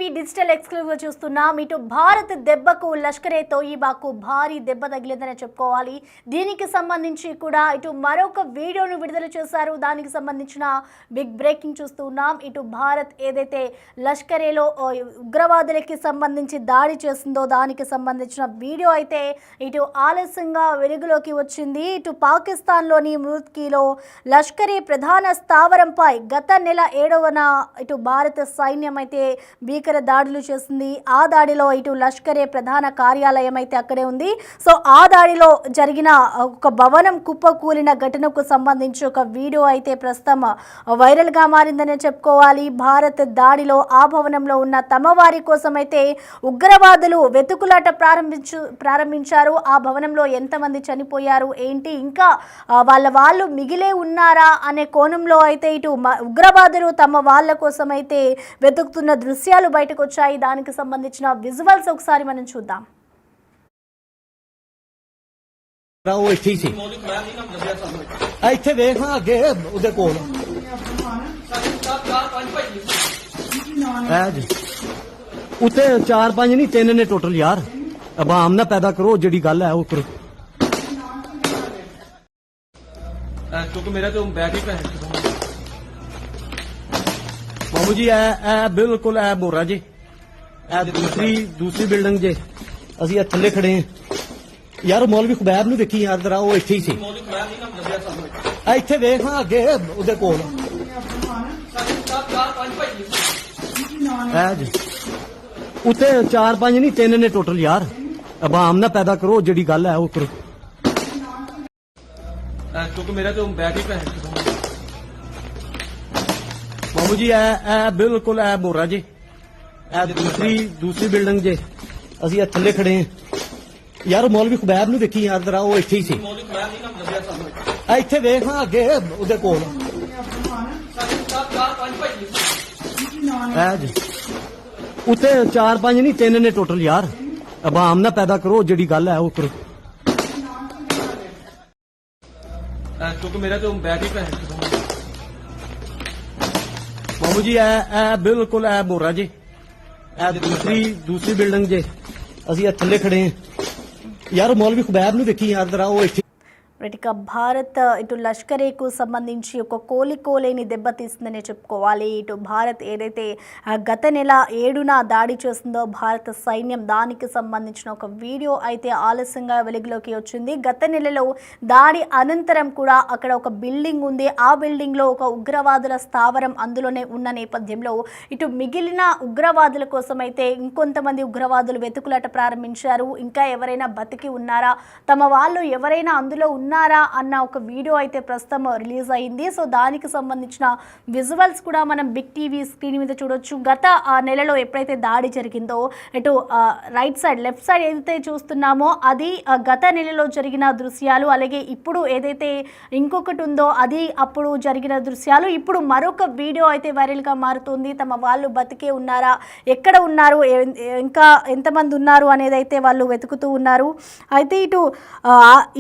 TV digital exclusive చూస్తున్నాం. ఇటు భారత్ దెబ్బకు లష్కరే తోయిబాకు భారీ దెబ్బ తగిలిందని చెప్పుకోవాలి. దీనికి సంబంధించి కూడా ఇటు మరొక వీడియోను విడుదల చేశారు. దానికి సంబంధించిన బిగ్ బ్రేకింగ్ చూస్తున్నాం. ఇటు భారత్ ఏదైతే లష్కరేలో ఉగ్రవాదులకి సంబంధించి దాడి చేసిందో దానికి సంబంధించిన వీడియో అయితే ఇటు ఆలస్యంగా వెలుగులోకి వచ్చింది. ఇటు పాకిస్తాన్లోని ముర్ద్కీలో లష్కరే ప్రధాన స్థావరంపై గత నెల 7వ ఇటు భారత సైన్యం అయితే భీకర దాడులు చేసింది. ఆ దాడిలో ఇటు లష్కరే ప్రధాన కార్యాలయం అయితే అక్కడే ఉంది. సో ఆ దాడిలో జరిగిన ఒక భవనం కుప్పకూలిన ఘటనకు సంబంధించి ఒక వీడియో అయితే ప్రస్తుతం వైరల్గా మారిందని చెప్పుకోవాలి. భారత్ దాడిలో ఆ భవనంలో ఉన్న తమ వారి కోసం అయితే ఉగ్రవాదులు వెతుకులాట ప్రారంభించారు. ఆ భవనంలో ఎంతమంది చనిపోయారు ఏంటి, ఇంకా వాళ్ళు మిగిలే ఉన్నారా అనే కోణంలో అయితే ఇటు ఉగ్రవాదులు తమ వాళ్ళ కోసం అయితే వెతుకుతున్న దృశ్యాలు బయటకు వచ్చాయి. దానికి సంబంధించిన విజువల్స్ ఒకసారి మనం చూద్దాం. ਇੱਥੇ ਵੇਖ ਅੱਗੇ ਉਹਦੇ ਕੋਲ ਉੱਤੇ 4-5 ਨਹੀਂ 3 ਨੇ ਟੋਟਲ ਯਾਰ. ਆਵਾਮ ਨਾ ਪੈਦਾ ਕਰੋ, ਜਿਹੜੀ ਗੱਲ ਹੈ ਉਹ ਕਰੋ. ਕਿਉਂਕਿ ਮੇਰਾ ਤੇ ਬੈਗ ਹੀ ਪੈਸੇ ਬਾਬੂ ਜੀ ਇਹ ਬਿਲਕੁਲ ਇਹ ਬੋਰਾ ਜੀ. ਇਹ ਦੂਸਰੀ ਬਿਲਡਿੰਗ ਜੇ ਅਸੀਂ ਇਹ ਥੱਲੇ ਖੜੇ ਹਾਂ ਯਾਰ. ਮੌਲਵੀ ਖੁਬੈਬ ਨੂੰ ਦੇਖੀ ਯਾਰ ਜਰਾ, ਉਹ ਇੱਥੇ ਹੀ ਸੀ. ਇੱਥੇ ਵੇਖ ਅੱਗੇ ਉਹਦੇ ਕੋਲ ਉੱਤੇ 4-5 ਨਹੀਂ 3 ਨੇ ਟੋਟਲ ਯਾਰ. ਆਵਾਮ ਨਾ ਪੈਦਾ ਕਰੋ, ਜਿਹੜੀ ਗੱਲ ਹੈ ਉਹ ਕਰੋ. ਕਿਉਂਕਿ ਮੇਰਾ ਤੇ ਬੈਗ ਹੀ ਪੈਸੇ ਬਾਬੂ ਜੀ ਇਹ ਬਿਲਕੁਲ ਇਹ ਬੋਰਾ ਜੀ. ਇਹ ਦੂਸਰੀ ਬਿਲਡਿੰਗ ਜੇ ਅਸੀਂ ਇਹ ਥੱਲੇ ਖੜੇ ਹਾਂ ਯਾਰ. ਮੌਲਵੀ ਖੁਬੈਬ ਨੂੰ ਦੇਖੀ ਯਾਰ ਜਰਾ, ਉਹ ਇੱਥੇ ਹੀ ਸੀ. ਇੱਥੇ ਵੇਖ ਅੱਗੇ ਉਹਦੇ ਕੋਲ ਉੱਤੇ 4-5 ਨਹੀਂ 3 ਨੇ ਟੋਟਲ ਯਾਰ. ਆਵਾਮ ਨਾ ਪੈਦਾ ਕਰੋ, ਜਿਹੜੀ ਗੱਲ ਹੈ ਉਹ ਕਰੋ. ਕਿਉਂਕਿ ਮੇਰਾ ਤੇ ਬੈਗ ਹੀ ਪੈਸੇ ਬਾਬੂ ਜੀ ਇਹ ਬਿਲਕੁਲ ਇਹ ਬੋਰਾ ਜੀ. ਇਹ ਦੂਸਰੀ ਬਿਲਡਿੰਗ ਜੇ ਅਸੀਂ ਇਹ ਥੱਲੇ ਖੜੇ ਹਾਂ ਯਾਰ. ਮੌਲਵੀ ਖੁਬੈਬ ਨੂੰ ਦੇਖੀ ਯਾਰ జరా, ਉਹ ਇੱਥੇ. ఇక భారత్ ఇటు లష్కరేకు సంబంధించి ఒక కోలికోలేని దెబ్బతీస్తుందని చెప్పుకోవాలి. ఇటు భారత్ ఏదైతే గత నెల 7న దాడి చేస్తుందో భారత సైన్యం, దానికి సంబంధించిన ఒక వీడియో అయితే ఆలస్యంగా వెలుగులోకి వచ్చింది. గత నెలలో దాడి అనంతరం కూడా అక్కడ ఒక బిల్డింగ్ ఉంది. ఆ బిల్డింగ్లో ఒక ఉగ్రవాదుల స్థావరం అందులోనే ఉన్న నేపథ్యంలో ఇటు మిగిలిన ఉగ్రవాదుల కోసం అయితే ఇంకొంతమంది ఉగ్రవాదులు వెతుకులాట ప్రారంభించారు. ఇంకా ఎవరైనా బతికి ఉన్నారా, తమ వాళ్ళు ఎవరైనా అందులో ఉన్నారా అన్న ఒక వీడియో అయితే ప్రస్తుతం రిలీజ్ అయింది. సో దానికి సంబంధించిన విజువల్స్ కూడా మనం బిగ్ టీవీ స్క్రీన్ మీద చూడొచ్చు. గత నెలలో ఎప్పుడైతే దాడి జరిగిందో ఇటు రైట్ సైడ్ లెఫ్ట్ సైడ్ ఏదైతే చూస్తున్నామో అది గత నెలలో జరిగిన దృశ్యాలు. అలాగే ఇప్పుడు ఏదైతే ఇంకొకటి ఉందో అది అప్పుడు జరిగిన దృశ్యాలు. ఇప్పుడు మరొక వీడియో అయితే వైరల్గా మారుతుంది. తమ వాళ్ళు బతికే ఉన్నారా, ఎక్కడ ఉన్నారు, ఇంకా ఎంతమంది ఉన్నారు అనేది అయితే వాళ్ళు వెతుకుతూ ఉన్నారు. అయితే ఇటు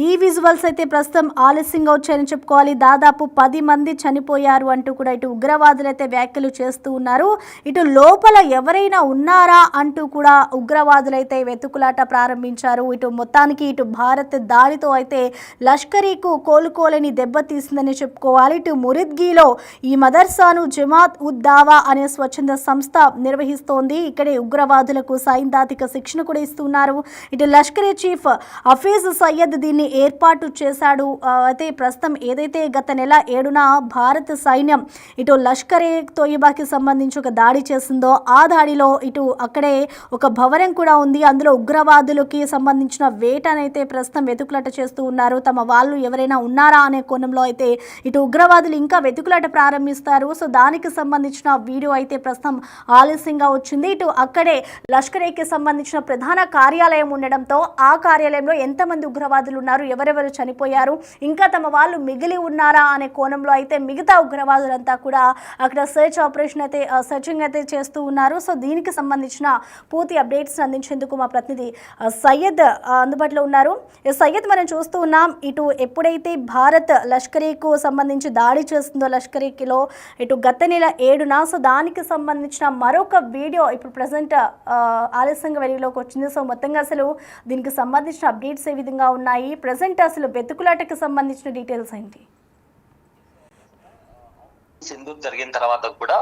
ఈ విజువల్స్ అయితే ప్రస్తుతం ఆలస్యంగా వచ్చాయని చెప్పుకోవాలి. దాదాపు 10 మంది చనిపోయారు అంటూ కూడా ఇటు ఉగ్రవాదులు అయితే వ్యాఖ్యలు చేస్తూ ఉన్నారు. ఇటు లోపల ఎవరైనా ఉన్నారా అంటూ కూడా ఉగ్రవాదులు అయితే వెతుకులాట ప్రారంభించారు. ఇటు మొత్తానికి ఇటు భారత్ దాడితో అయితే లష్కరీకు కోలుకోలేని దెబ్బతీసిందని చెప్పుకోవాలి. ఇటు మురిద్గీలో ఈ మదర్సాను జమాత్ ఉద్ దావా అనే స్వచ్ఛంద సంస్థ నిర్వహిస్తోంది. ఇక్కడే ఉగ్రవాదులకు సైద్ధాంతిక శిక్షణ కూడా ఇస్తున్నారు. ఇటు లష్కరే చీఫ్ హఫీజ్ సయ్యద్ దీన్ని ఏర్పాటు చేశాడు. అయితే ప్రస్తుతం ఏదైతే గత నెల 7న భారత సైన్యం ఇటు లష్కరే తోయిబాకి సంబంధించి ఒక దాడి చేసిందో ఆ దాడిలో ఇటు అక్కడే ఒక భవనం కూడా ఉంది. అందులో ఉగ్రవాదులకి సంబంధించిన వేటనైతే ప్రస్తుతం వెతుకులాట చేస్తూ ఉన్నారు. తమ వాళ్ళు ఎవరైనా ఉన్నారా అనే కోణంలో అయితే ఇటు ఉగ్రవాదులు ఇంకా వెతుకులాట ప్రారంభిస్తారు. సో దానికి సంబంధించిన వీడియో అయితే ప్రస్తుతం ఆలస్యంగా వచ్చింది. ఇటు అక్కడే లష్కరేకి సంబంధించిన ప్రధాన కార్యాలయం ఉండడంతో ఆ కార్యాలయంలో ఎంతమంది ఉగ్రవాదులు ఉన్నారు, ఎవరెవరు చనిపోయారు చనిపోయారు, ఇంకా తమ వాళ్ళు మిగిలి ఉన్నారా అనే కోణంలో అయితే మిగతా ఉగ్రవాదులంతా కూడా అక్కడ సర్చింగ్ అయితే చేస్తూ ఉన్నారు. సో దీనికి సంబంధించిన పూర్తి అప్డేట్స్ అందించేందుకు మా ప్రతినిధి సయ్యద్ అందుబాటులో ఉన్నారు. సయ్యద్, మనం చూస్తూ ఉన్నాం, ఇటు ఎప్పుడైతే భారత్ లష్కరీకు సంబంధించి దాడి చేస్తుందో లష్కరీలో ఇటు గత నెల 7న, సో దానికి సంబంధించిన మరొక వీడియో ఇప్పుడు ప్రజెంట్ ఆలస్యంగా వెలుగులోకి వచ్చింది. సో మొత్తంగా అసలు దీనికి సంబంధించిన అప్డేట్స్ ఏ విధంగా ఉన్నాయి, ప్రజెంట్ అసలు వెతుకులాటకి సంబంధించిన డీటెయిల్స్ ఏంటి? సింధూర్ జరిగిన తర్వాత కూడా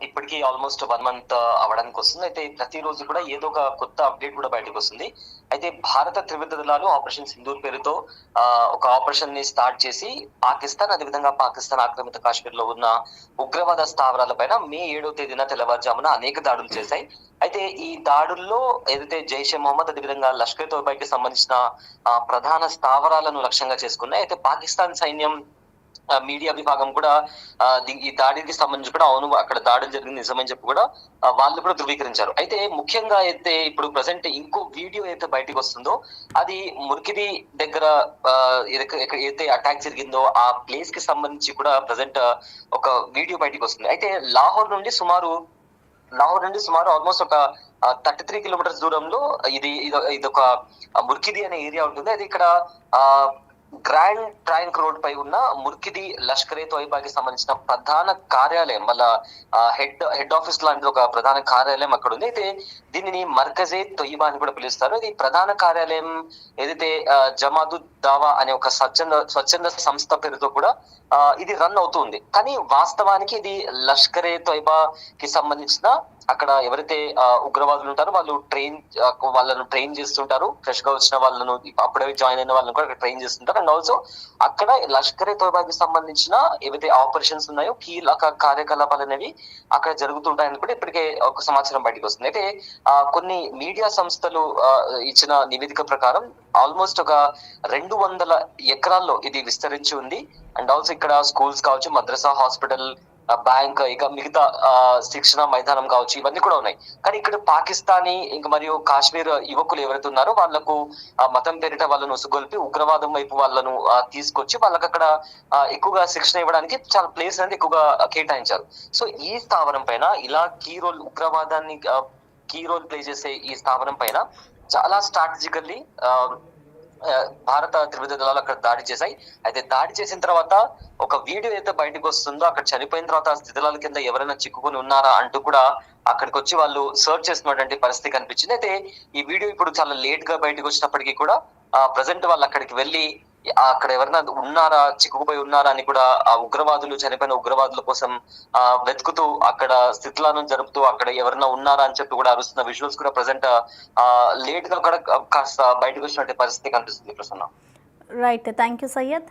ఇప్పటికీ ఆల్మోస్ట్ 1 మంత్ అవడానికి వస్తుంది. అయితే ప్రతిరోజు కూడా ఏదో ఒక కొత్త అప్డేట్ కూడా బయటకు వస్తుంది. అయితే భారత త్రివిధ దళాలు ఆపరేషన్ సింధూర్ పేరుతో ఒక ఆపరేషన్ ని స్టార్ట్ చేసి పాకిస్తాన్, అదేవిధంగా పాకిస్తాన్ ఆక్రమిత కాశ్మీర్ లో ఉన్న ఉగ్రవాద స్థావరాల పైన మే 7వ తేదీన తెల్లవారుజామున అనేక దాడులు చేశాయి. అయితే ఈ దాడుల్లో ఏదైతే జైషే మొహమ్మద్, అదేవిధంగా లష్కర్ తోయిబాకి సంబంధించిన ప్రధాన స్థావరాలను లక్ష్యంగా చేసుకున్నాయి. అయితే పాకిస్తాన్ సైన్యం మీడియా విభాగం కూడా ఈ దాడికి సంబంధించి కూడా అవును అక్కడ దాడులు జరిగింది నిజమని చెప్పి కూడా వాళ్ళు కూడా ధృవీకరించారు. అయితే ముఖ్యంగా అయితే ఇప్పుడు ప్రజెంట్ ఇంకో వీడియో అయితే బయటకు వస్తుందో అది మురికిది దగ్గర ఏదైతే అటాక్ జరిగిందో ఆ ప్లేస్ కి సంబంధించి కూడా ప్రజెంట్ ఒక వీడియో బయటకు వస్తుంది. అయితే లాహోర్ నుండి సుమారు ఆల్మోస్ట్ ఒక 33 కిలోమీటర్స్ దూరంలో ఇది ఒక మురికిది అనే ఏరియా ఉంటుంది. అది ఇక్కడ గ్రాండ్ ట్యాంక్ రోడ్ పై ఉన్న ముర్కిది లష్కరే తోయిబాకి సంబంధించిన ప్రధాన కార్యాలయం, వాళ్ళ హెడ్ ఆఫీస్ లాంటి ఒక ప్రధాన కార్యాలయం అక్కడ ఉంది. అయితే దీనిని మర్కజే తొయిబా అని కూడా పిలుస్తారు. ఇది ప్రధాన కార్యాలయం ఏదైతే జమాదు దావా అనే ఒక స్వచ్ఛంద సంస్థ పేరుతో కూడా ఇది రన్ అవుతుంది. కానీ వాస్తవానికి ఇది లష్కరే తోయిబా కి సంబంధించిన అక్కడ ఎవరైతే ఉగ్రవాదులు ఉంటారో వాళ్ళను ట్రైన్ చేస్తుంటారు. ఫ్రెష్ గా వచ్చిన వాళ్ళను, అప్పుడే జాయిన్ అయిన వాళ్ళని కూడా ట్రైన్ చేస్తుంటారు. అండ్ ఆల్సో అక్కడ లష్కరే తోయిబాకి సంబంధించిన ఏవైతే ఆపరేషన్స్ ఉన్నాయో కీలక కార్యకలాపాలు అనేవి అక్కడ జరుగుతుంటాయని కూడా ఇప్పటికే ఒక సమాచారం బయటకు వస్తుంది. అయితే కొన్ని మీడియా సంస్థలు ఇచ్చిన నివేదిక ప్రకారం ఆల్మోస్ట్ ఒక 200 ఎకరాల్లో ఇది విస్తరించి ఉంది. అండ్ ఆల్సో ఇక్కడ స్కూల్స్ కావచ్చు, మద్రసా, హాస్పిటల్, బ్యాంక్, ఇక మిగతా శిక్షణ మైదానం కావచ్చు, ఇవన్నీ కూడా ఉన్నాయి. కానీ ఇక్కడ పాకిస్తానీ ఇంకా మరియు కాశ్మీర్ యువకులు ఎవరైతే ఉన్నారో వాళ్లకు మతం పేరిట వాళ్ళను ఉసుగొల్పి ఉగ్రవాదం వైపు వాళ్ళను తీసుకొచ్చి వాళ్ళకి అక్కడ ఎక్కువగా శిక్షణ ఇవ్వడానికి చాలా ప్లేస్ అనేది ఎక్కువగా కేటాయించారు. సో ఈ స్థావరం పైన ఇలా ఉగ్రవాదాన్ని కీ రోల్ ప్లే చేసే ఈ స్థావరం పైన చాలా స్ట్రాటజికల్లీ భారత త్రివిధ దళాలు అక్కడ దాడి చేశాయి. అయితే దాడి చేసిన తర్వాత ఒక వీడియో అయితే బయటకు వస్తుందో అక్కడ చనిపోయిన తర్వాత స్థితిలాల కింద ఎవరైనా చిక్కుకొని ఉన్నారా అంటూ కూడా అక్కడికి వచ్చి వాళ్ళు సర్చ్ చేస్తున్నటువంటి పరిస్థితి కనిపించింది. అయితే ఈ వీడియో ఇప్పుడు చాలా లేట్ గా బయటకు వచ్చినప్పటికీ కూడా ప్రజెంట్ వాళ్ళు అక్కడికి వెళ్ళి అక్కడ ఎవరైనా ఉన్నారా, చిక్కుకుపోయి ఉన్నారా అని కూడా ఆ చనిపోయిన ఉగ్రవాదుల కోసం వెతుకుతూ అక్కడ స్థితులను జరుపుతూ అక్కడ ఎవరైనా ఉన్నారా అని చెప్పి కూడా అరుస్తున్న విజువల్స్ కూడా ప్రజెంట్ లేట్ గా కూడా కాస్త బయటకు వచ్చినట్టు పరిస్థితి కనిపిస్తుంది. Prasanna. Right, thank you Syed.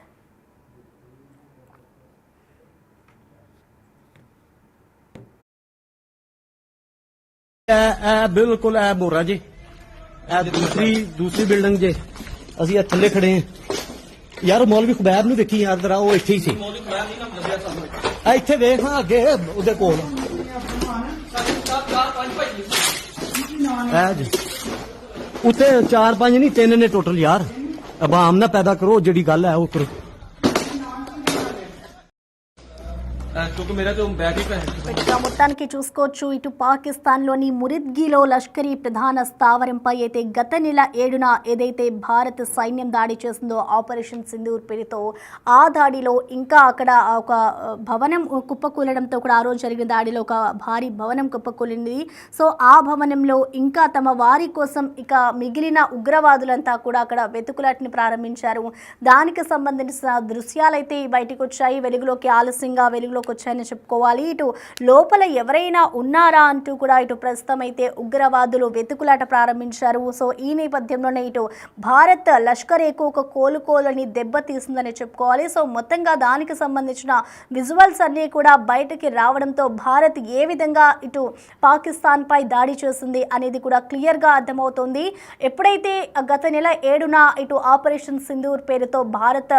बिल्कुल बोरा जी, दूसरी बिल्डिंग जे ਅਸੀਂ ਆ ਥੱਲੇ ਖੜੇ ਹਾਂ ਯਾਰ। ਮੌਲਵੀ ਖੁਬੈਬ ਨੂੰ ਦੇਖੀ ਯਾਰ ਜਰਾ, ਉਹ ਇੱਥੇ ਹੀ ਸੀ। ਆ ਇੱਥੇ ਵੇਖ ਹਾਂ ਅੱਗੇ ਉਹਦੇ ਕੋਲ ਉੱਤੇ 4-5 ਨਹੀਂ 3 ਨੇ ਟੋਟਲ ਯਾਰ। ਆਵਾਮ ਨਾ ਪੈਦਾ ਕਰੋ, ਜਿਹੜੀ ਗੱਲ ਹੈ ਉਹ ਕਰੋ। क्योंकि मेरा तो बैग ही ఇక మొత్తానికి చూసుకోవచ్చు, ఇటు పాకిస్తాన్లోని మురిద్గిలో లష్కరీ ప్రధాన స్థావరంపై అయితే గత నెల 7న ఏదైతే భారత సైన్యం దాడి చేసిందో ఆపరేషన్ సింధూర్ పేరుతో, ఆ దాడిలో ఇంకా అక్కడ ఒక భవనం కుప్పకూలడంతో కూడా ఆ రోజు జరిగిన దాడిలో ఒక భారీ భవనం కుప్పకూలింది. సో ఆ భవనంలో ఇంకా తమ వారి కోసం ఇక మిగిలిన ఉగ్రవాదులంతా కూడా అక్కడ వెతుకులాటని ప్రారంభించారు. దానికి సంబంధించిన దృశ్యాలైతే బయటకు వచ్చాయి, ఆలస్యంగా వెలుగులోకి వచ్చాయని చెప్పుకోవాలి. ఇటు లోపల ఎవరైనా ఉన్నారా అంటూ కూడా ఇటు ప్రస్తుతం అయితే ఉగ్రవాదులు వెతుకులాట ప్రారంభించారు. సో ఈ నేపథ్యంలోనే ఇటు భారత్ లష్కరేకు ఒక కోలుకోలని దెబ్బతీసిందని చెప్పుకోవాలి. సో మొత్తంగా దానికి సంబంధించిన విజువల్స్ అన్నీ కూడా బయటకి రావడంతో భారత్ ఏ విధంగా ఇటు పాకిస్తాన్ పై దాడి చేస్తుంది అనేది కూడా క్లియర్గా అర్థమవుతుంది. ఎప్పుడైతే గత నెల 7న ఇటు ఆపరేషన్ సింధూర్ పేరుతో భారత్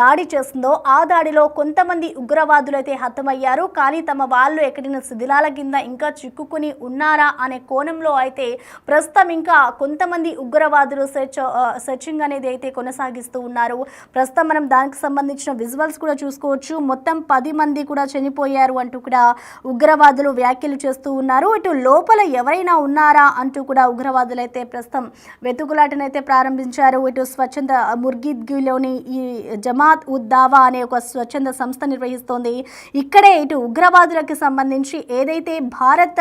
దాడి చేస్తుందో ఆ దాడిలో కొంతమంది ఉగ్రవాదులు అయితే హతమయ్యారు. కానీ తమ వాళ్ళు ఎక్కడైనా శిథిలాల కింద ఇంకా చిక్కుకుని ఉన్నారా అనే కోణంలో అయితే ప్రస్తుతం ఇంకా కొంతమంది ఉగ్రవాదులు సెర్చింగ్ అనేది అయితే కొనసాగిస్తూ ఉన్నారు. ప్రస్తుతం మనం దానికి సంబంధించిన విజువల్స్ కూడా చూసుకోవచ్చు. మొత్తం 10 మంది కూడా చనిపోయారు అంటూ కూడా ఉగ్రవాదులు వ్యాఖ్యలు చేస్తూ ఉన్నారు. ఇటు లోపల ఎవరైనా ఉన్నారా అంటూ కూడా ఉగ్రవాదులు అయితే ప్రస్తుతం వెతుకులాటనైతే ప్రారంభించారు. ఇటు స్వచ్ఛంద ముర్గిద్గిలోని ఈ జమాత్ ఉద్ దావా అనే ఒక స్వచ్ఛంద సంస్థ నిర్వహిస్తోంది. ఇక్కడే ఇటు ఉగ్రవాదులకు సంబంధించి ఏదైతే భారత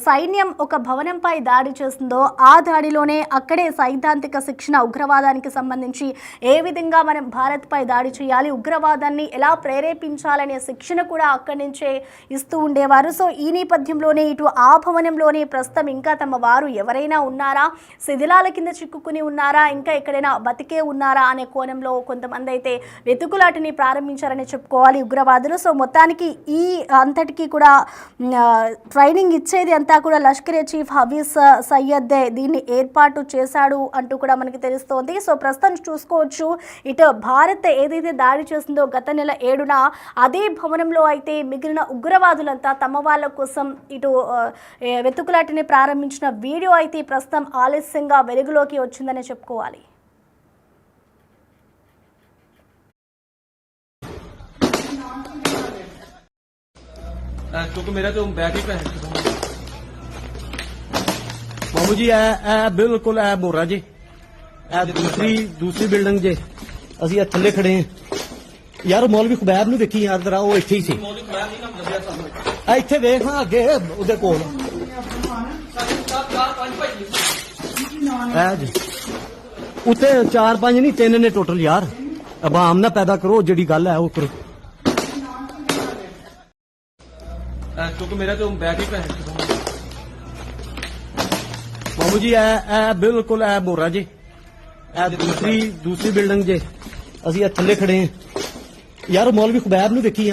సైన్యం ఒక భవనంపై దాడి చేస్తుందో ఆ దాడిలోనే అక్కడే సైద్ధాంతిక శిక్షణ ఉగ్రవాదానికి సంబంధించి ఏ విధంగా మనం భారత్పై దాడి చేయాలి, ఉగ్రవాదాన్ని ఎలా ప్రేరేపించాలనే శిక్షణ కూడా అక్కడి నుంచే ఇస్తూ ఉండేవారు. సో ఈ నేపథ్యంలోనే ఇటు ఆ భవనంలోనే ప్రస్తుతం ఇంకా తమ వారు ఎవరైనా ఉన్నారా, శిథిలాల కింద చిక్కుకుని ఉన్నారా, ఇంకా ఎక్కడైనా బతికే ఉన్నారా అనే కోణంలో కొంతమంది అయితే వెతుకులాటని ప్రారంభించారని చెప్పుకోవాలి ఉగ్రవాదులు. సో మొత్తానికి ఈ అంతటికీ కూడా ట్రైనింగ్ ఇచ్చేది అంతా కూడా లష్కరే చీఫ్ హఫీజ్ సయ్యద్దే దీన్ని ఏర్పాటు చేశాడు అంటూ కూడా మనకి తెలుస్తోంది. సో ప్రస్తుతం చూసుకోవచ్చు, ఇటు భారత్ ఏదైతే దాడి చేస్తుందో గత నెల 7న అదే భవనంలో అయితే మిగిలిన ఉగ్రవాదులంతా తమ వాళ్ళ కోసం ఇటు వెతుకులాటని ప్రారంభించిన వీడియో అయితే ప్రస్తుతం ఆలస్యంగా వెలుగులోకి వచ్చిందని చెప్పుకోవాలి. क्योंकि मेरा तो बैग ही पे है बाबू जी ए बिल्कुल ए बोरा जी ए दूसरी बिल्डिंग जे ਅਸੀਂ ਥੱਲੇ ਖੜੇ ਹਾਂ ਯਾਰ। ਮੌਲਵੀ ਖੁਬੈਬ ਨੂੰ ਦੇਖੀ ਯਾਰ ਜਰਾ, ਉਹ ਇੱਥੇ ਹੀ ਸੀ। ਇੱਥੇ ਵੇਖ ਹਾਂ ਅੱਗੇ ਉਹਦੇ ਕੋਲ ਜੀ ਉੱਤੇ 4-5 ਨਹੀਂ 3 ਨੇ ਟੋਟਲ ਯਾਰ। ਆਵਾਮ ਨਾ ਪੈਦਾ ਕਰੋ, ਜਿਹੜੀ ਗੱਲ ਹੈ ਉਹ ਕਰੋ। क्योंकि मेरा तो बैग ही पे है ਬਾਬੂ ਜੀ ਇਹ ਬਿਲਕੁਲ ਇਹ ਬੋਰਾ ਜੀ ਇਹ ਦੂਸਰੀ ਬਿਲਡਿੰਗ ਜੇ ਅਸੀਂ ਥੱਲੇ ਖੜੇ ਹਾਂ ਯਾਰ। ਮੌਲਵੀ ਖੁਬੈਬ ਨੂੰ ਦੇਖੀ